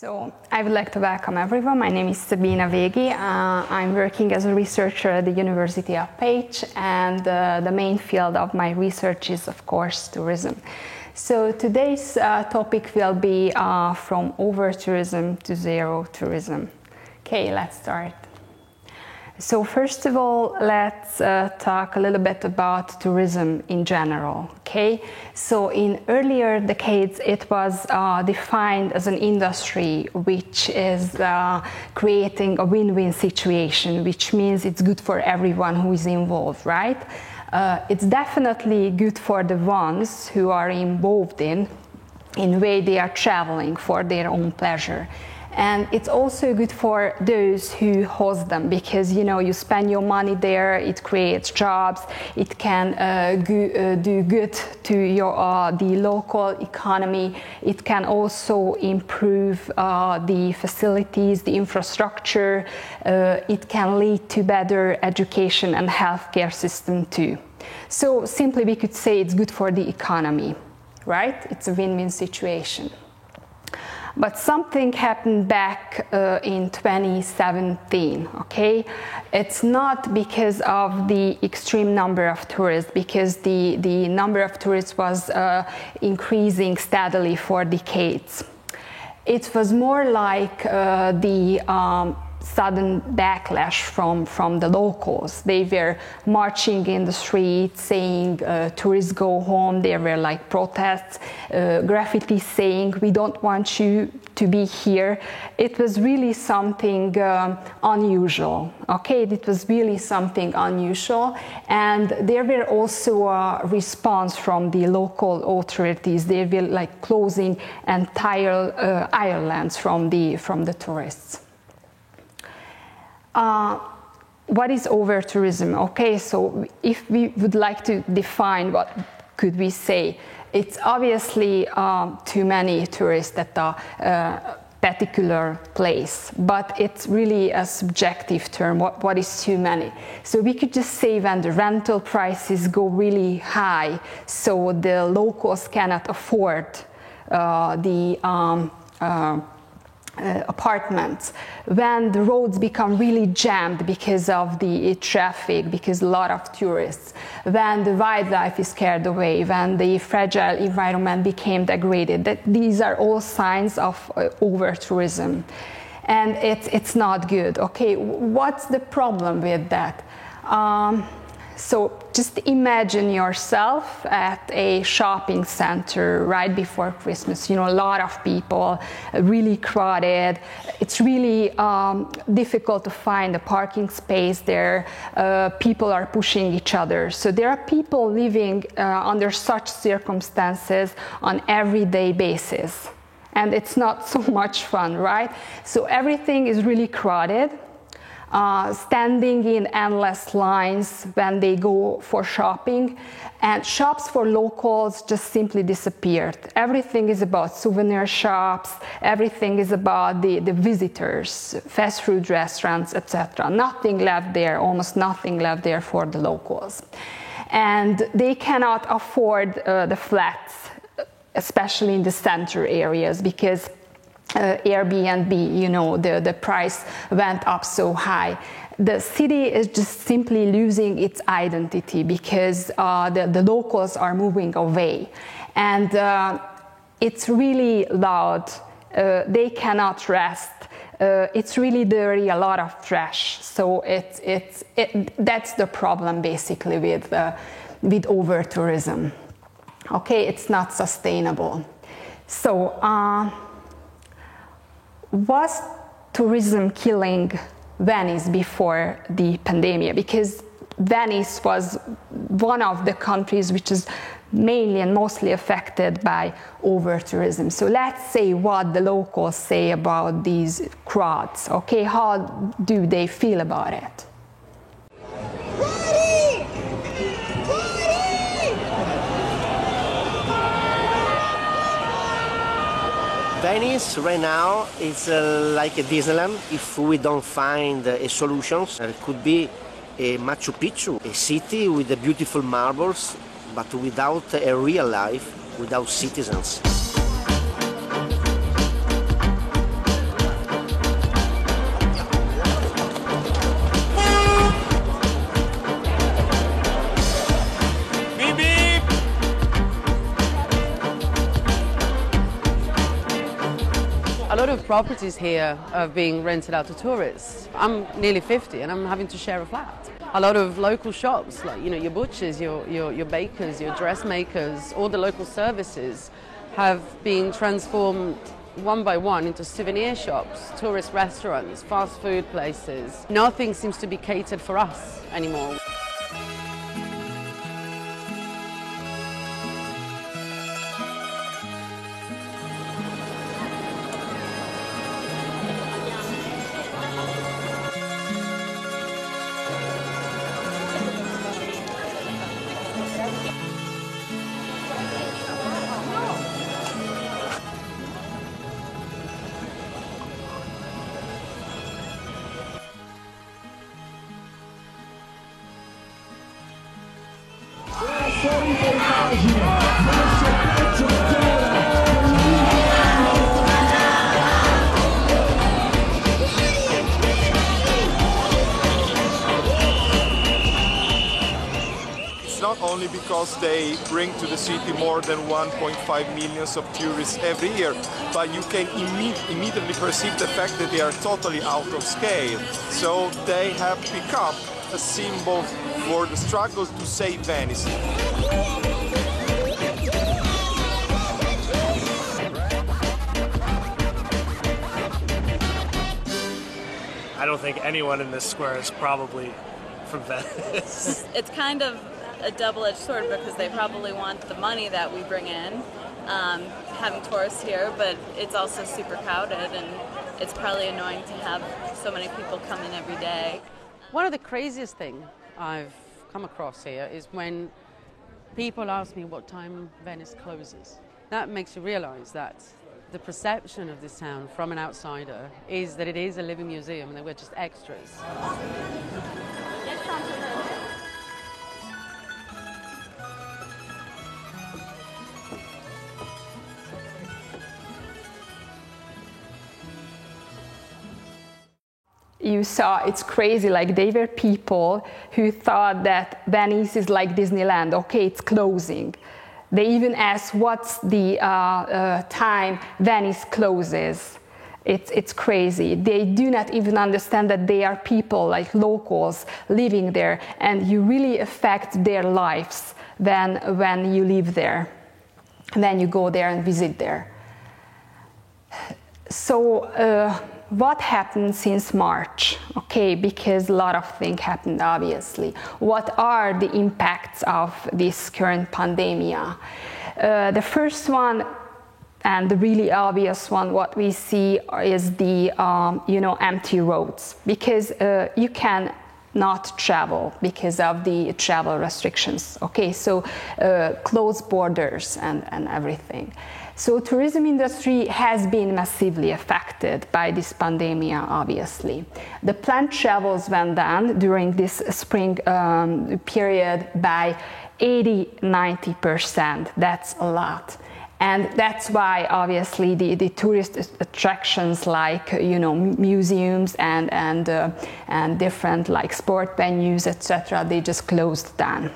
So I would like to welcome everyone. My name is Mikeiné Végi. I'm working as a researcher at the University of Pécs, and the main field of my research is, of course, tourism. So today's topic will be from over tourism to zero tourism. Okay, let's start. So first of all, let's talk a little bit about tourism in general, okay? So in earlier decades, it was defined as an industry which is creating a win-win situation, which means it's good for everyone who is involved, right? It's definitely good for the ones who are involved in way they are traveling for their own pleasure. And it's also good for those who host them because, you know, you spend your money there, it creates jobs, it can do good to the local economy. It can also improve the facilities, the infrastructure. It can lead to better education and healthcare system too. So simply we could say it's good for the economy, right? It's a win-win situation. But something happened back in 2017, okay? It's not because of the extreme number of tourists, because the number of tourists was increasing steadily for decades. It was more like the sudden backlash from the locals. They were marching in the streets saying tourists go home. There were like protests, graffiti saying we don't want you to be here. It was really something unusual, okay? It was really something unusual, and there were also a response from the local authorities. They were like closing entire islands from the tourists. What is over tourism? Okay, so if we would like to define what could we say, it's obviously too many tourists at a particular place, but it's really a subjective term. What is too many? So we could just say when the rental prices go really high, so the locals cannot afford the apartments, when the roads become really jammed because of the traffic, because a lot of tourists, when the wildlife is scared away, when the fragile environment became degraded. These are all signs of over-tourism, and it's not good. Okay, what's the problem with that? So just imagine yourself at a shopping center right before Christmas. You know, a lot of people, really crowded. It's really difficult to find a parking space there. People are pushing each other. So there are people living under such circumstances on everyday basis. And it's not so much fun, right? So everything is really crowded. Standing in endless lines when they go for shopping, and shops for locals just simply disappeared. Everything is about souvenir shops, everything is about the visitors, fast food restaurants, etc. Nothing left there, almost nothing left there for the locals. And they cannot afford the flats, especially in the center areas, because Airbnb, you know, the price went up so high. The city is just simply losing its identity because the locals are moving away. And it's really loud. They cannot rest. It's really dirty, a lot of trash. So that's the problem basically with over-tourism. Okay, it's not sustainable. So, was tourism killing Venice before the pandemic? Because Venice was one of the countries which is mainly and mostly affected by over-tourism. So let's say what the locals say about these crowds. Okay, how do they feel about it? Venice right now is like a Disneyland. If we don't find a solution, it could be a Machu Picchu, a city with the beautiful marbles, but without a real life, without citizens. lot of properties here are being rented out to tourists. I'm nearly 50 and I'm having to share a flat. A lot of local shops, like your butchers, your bakers, your dressmakers, all the local services have been transformed one by one into souvenir shops, tourist restaurants, fast food places. Nothing seems to be catered for us anymore. It's not only because they bring to the city more than 1.5 million of tourists every year, but you can immediately perceive the fact that they are totally out of scale. So they have become a symbol for the struggles to save Venice. I don't think anyone in this square is probably from Venice. It's kind of a double-edged sword because they probably want the money that we bring in, having tourists here, but it's also super crowded and it's probably annoying to have so many people come in every day. One of the craziest things I've come across here is when people ask me what time Venice closes. That makes you realize that the perception of this town from an outsider is that it is a living museum and that we're just extras. You saw, it's crazy, like they were people who thought that Venice is like Disneyland, okay, it's closing. They even asked what's the time Venice closes. It's crazy. They do not even understand that they are people, like locals, living there, and you really affect their lives when you live there, when you go there and visit there. So, what happened since March? Okay, because a lot of things happened, obviously. What are the impacts of this current pandemic? The first one, and the really obvious one, what we see is the empty roads, because you can not travel because of the travel restrictions. Okay, so closed borders and everything. So tourism industry has been massively affected by this pandemic, obviously. The planned travels went down during this spring period by 80-90%. That's a lot. And that's why, obviously, the tourist attractions like museums and different like sport venues, etc., they just closed down.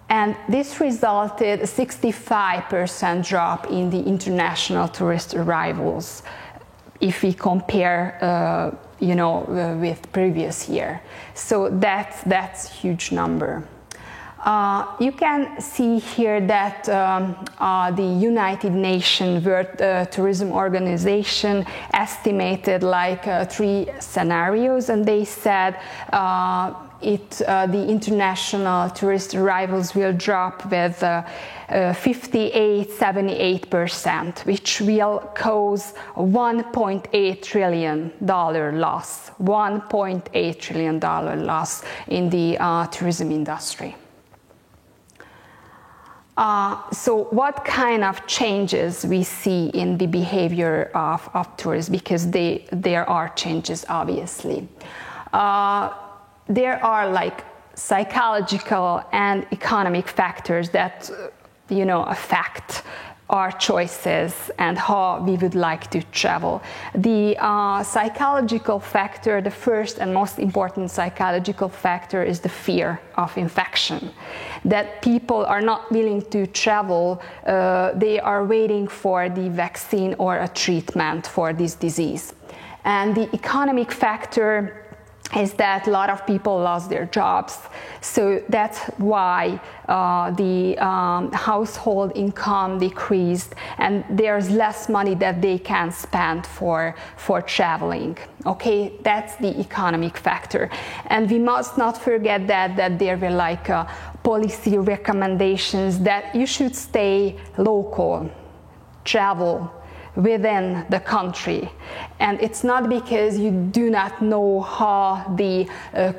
And this resulted a 65% drop in the international tourist arrivals if we compare, with previous year. So that's a huge number. You can see here that the United Nations World Tourism Organization estimated like 3 scenarios, and they said the international tourist arrivals will drop with 58-78%, which will cause $1.8 trillion loss. $1.8 trillion loss in the tourism industry. So what kind of changes we see in the behavior of tourists, because there are changes, obviously. There are like psychological and economic factors that affect our choices and how we would like to travel. The psychological factor, the first and most important psychological factor, is the fear of infection. That people are not willing to travel, they are waiting for the vaccine or a treatment for this disease. And the economic factor is that a lot of people lost their jobs, so that's why the household income decreased and there's less money that they can spend for traveling. Okay, that's the economic factor. And we must not forget that there were like policy recommendations that you should stay local, travel within the country. And it's not because you do not know how the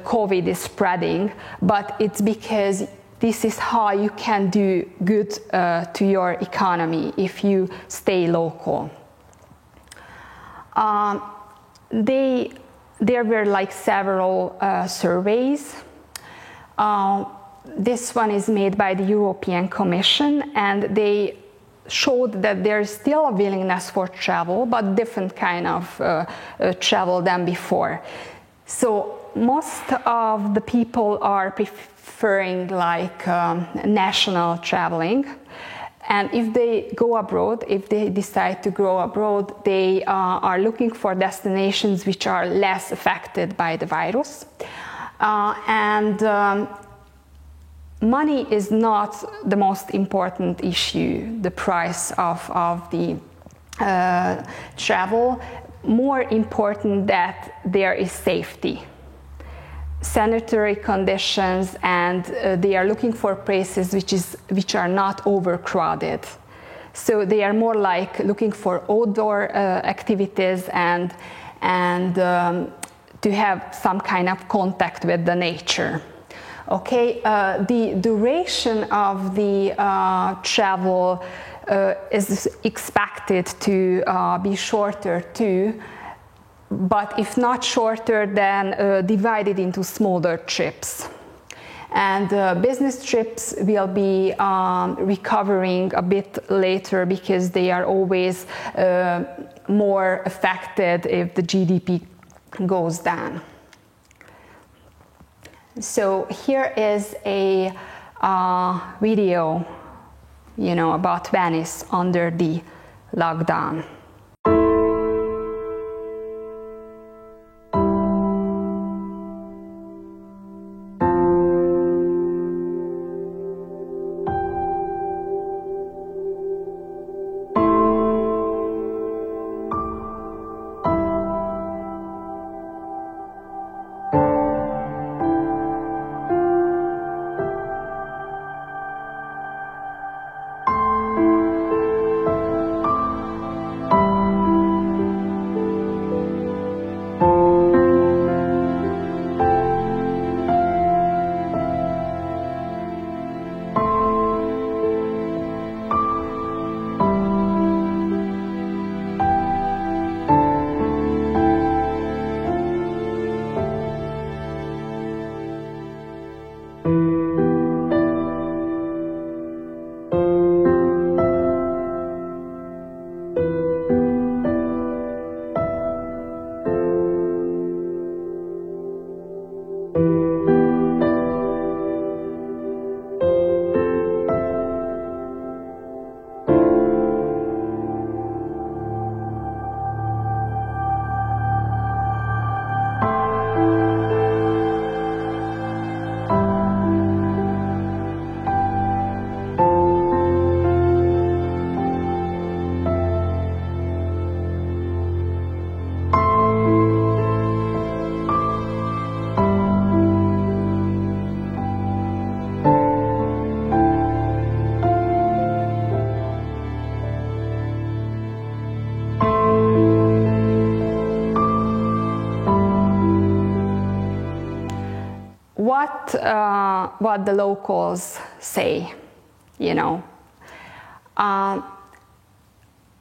COVID is spreading, but it's because this is how you can do good to your economy if you stay local. There were like several surveys. This one is made by the European Commission, and they showed that there is still a willingness for travel, but different kind of travel than before. So most of the people are preferring like national traveling, and if they go abroad, if they decide to go abroad, they are looking for destinations which are less affected by the virus. Money is not the most important issue, the price of the travel. More important that there is safety, sanitary conditions, and they are looking for places which are not overcrowded. So they are more like looking for outdoor activities and to have some kind of contact with the nature. Okay, the duration of the travel is expected to be shorter too, but if not shorter, then divided into smaller trips. And business trips will be recovering a bit later because they are always more affected if the GDP goes down. So here is a video, about Venice under the lockdown. What the locals say,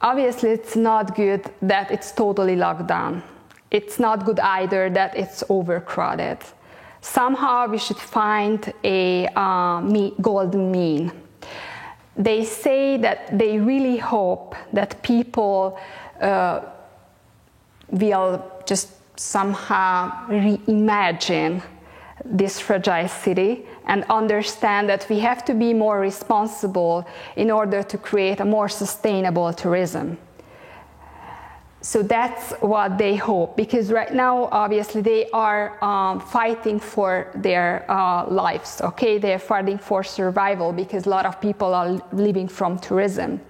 Obviously, it's not good that it's totally locked down. It's not good either that it's overcrowded. Somehow we should find a golden mean. they say that they really hope that people will just somehow reimagine this fragile city and understand that we have to be more responsible in order to create a more sustainable tourism. So that's what they hope, because right now, obviously, they are fighting for their lives, okay? They're fighting for survival because a lot of people are living from tourism.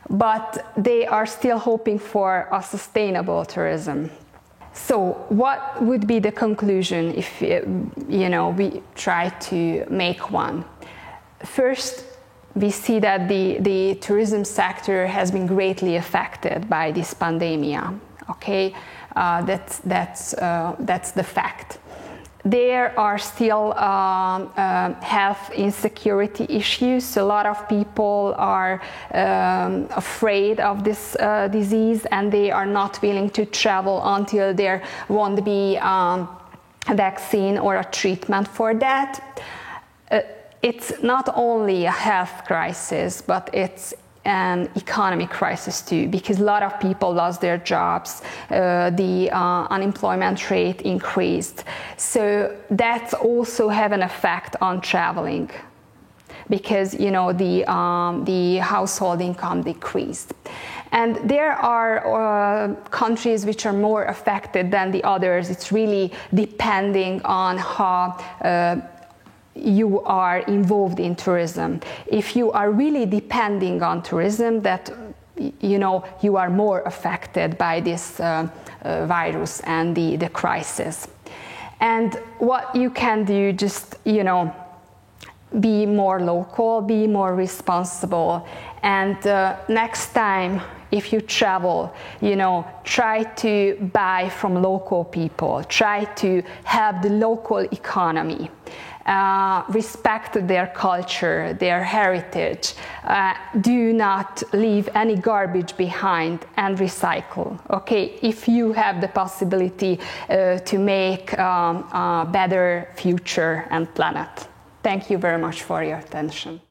But they are still hoping for a sustainable tourism. So what would be the conclusion if we try to make one? First, we see that the tourism sector has been greatly affected by this pandemic. Okay, that's the fact. There are still health insecurity issues. A lot of people are afraid of this disease, and they are not willing to travel until there won't be a vaccine or a treatment for that. It's not only a health crisis, but it's an economic crisis too, because a lot of people lost their jobs, the unemployment rate increased. So that's also have an effect on traveling, because the household income decreased. And there are countries which are more affected than the others. It's really depending on how you are involved in tourism. If you are really depending on tourism, that you are more affected by this virus and the crisis. And what you can do, just be more local, be more responsible, and next time if you travel, try to buy from local people, try to help the local economy. Respect their culture, their heritage. Do not leave any garbage behind, and recycle. Okay, if you have the possibility to make a better future and planet. Thank you very much for your attention.